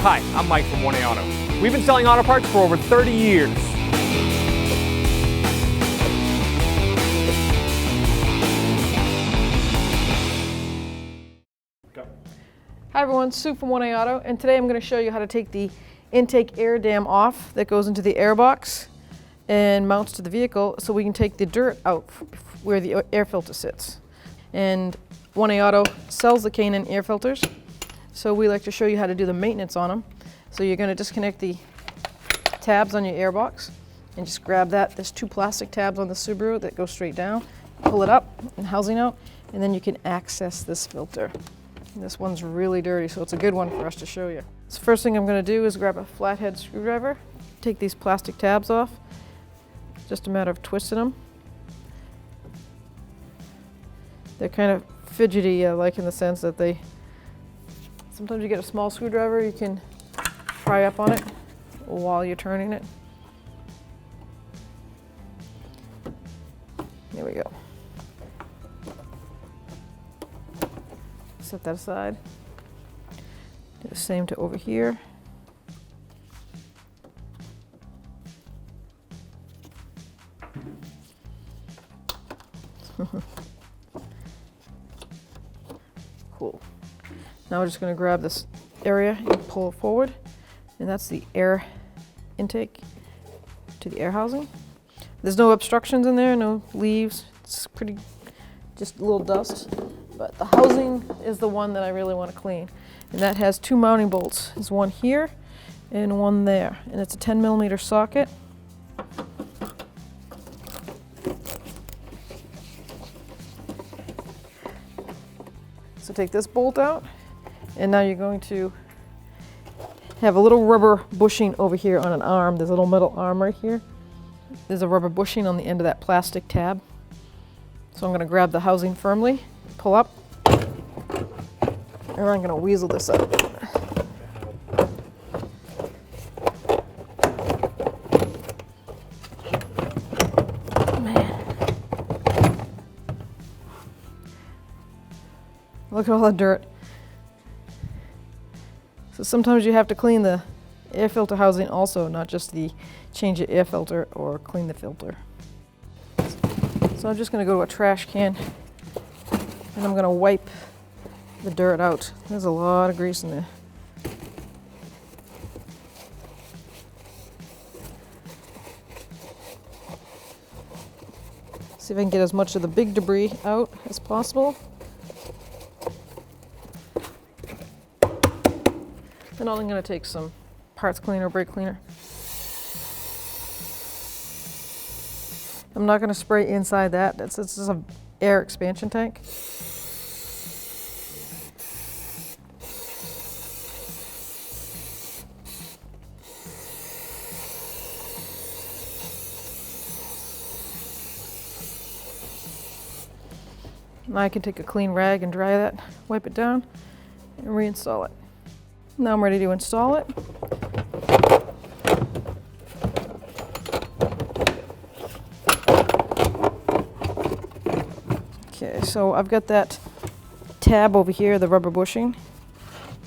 Hi, I'm Mike from 1A Auto. We've been selling auto parts for over 30 years. Hi everyone, Sue from 1A Auto, and today I'm going to show you how to take the intake air dam off that goes into the air box and mounts to the vehicle so we can take the dirt out where the air filter sits. And 1A Auto sells the K&N air filters, so we like to show you how to do the maintenance on them. So you're going to disconnect the tabs on your air box and just grab that. There's two plastic tabs on the Subaru that go straight down. Pull it up and housing out, and then you can access this filter. This one's really dirty, so it's a good one for us to show you. So first thing I'm going to do is grab a flathead screwdriver, take these plastic tabs off. Just a matter of twisting them. They're kind of fidgety, like in the sense that sometimes you get a small screwdriver, you can pry up on it while you're turning it. There we go. Set that aside. Do the same to over here. Cool. Now we're just going to grab this area and pull it forward, and that's the air intake to the air housing. There's no obstructions in there, no leaves. It's pretty, just a little dust. But the housing is the one that I really want to clean. And that has two mounting bolts. There's one here and one there. And it's a 10mm socket. So take this bolt out, and now you're going to have a little rubber bushing over here on an arm. There's a little metal arm right here. There's a rubber bushing on the end of that plastic tab. So I'm going to grab the housing firmly, pull up, and I'm going to weasel this out. Man. Look at all the dirt. So sometimes you have to clean the air filter housing also, not just change the air filter or clean the filter. So I'm just going to go to a trash can and I'm going to wipe the dirt out. There's a lot of grease in there. See if I can get as much of the big debris out as possible. Then I'm going to take some parts cleaner, brake cleaner. I'm not going to spray inside that. This is an air expansion tank. Now I can take a clean rag and dry that, wipe it down, and reinstall it. Now I'm ready to install it. Okay, so I've got that tab over here, the rubber bushing,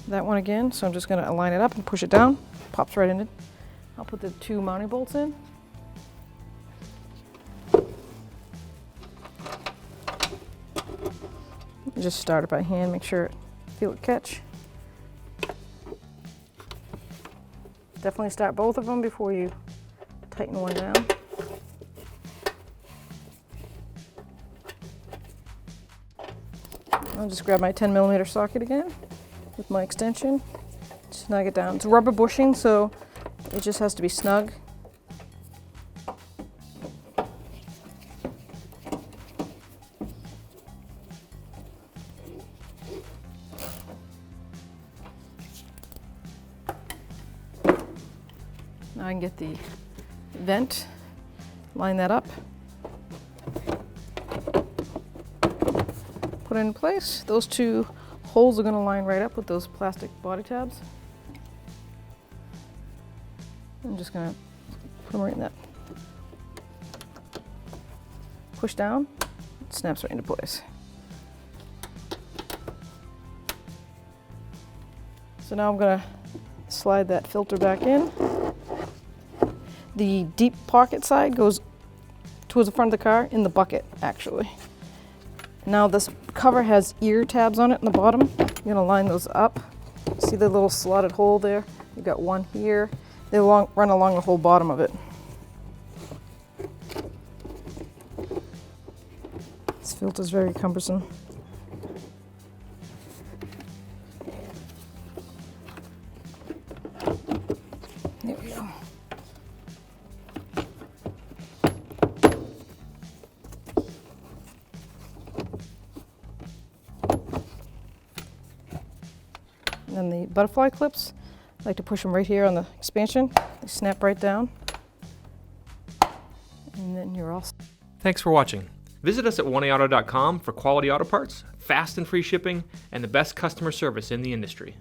that one again. So I'm just going to align it up and push it down. Pops right in it. I'll put the two mounting bolts in. Just start it by hand, make sure feel it catch. Definitely start both of them before you tighten one down. I'll just grab my 10mm socket again with my extension, snug it down. It's rubber bushing, so it just has to be snug. Now I can get the vent, line that up, put it in place. Those two holes are going to line right up with those plastic body tabs. I'm just going to put them right in that. Push down, it snaps right into place. So now I'm going to slide that filter back in. The deep pocket side goes towards the front of the car in the bucket, actually. Now this cover has ear tabs on it in the bottom. You're gonna line those up. See the little slotted hole there? You got one here. They run along the whole bottom of it. This filter's very cumbersome. There we go. And then the butterfly clips, I like to push them right here on the expansion. They snap right down. And then you're all set. Thanks for watching. Visit us at 1AAuto.com for quality auto parts, fast and free shipping, and the best customer service in the industry.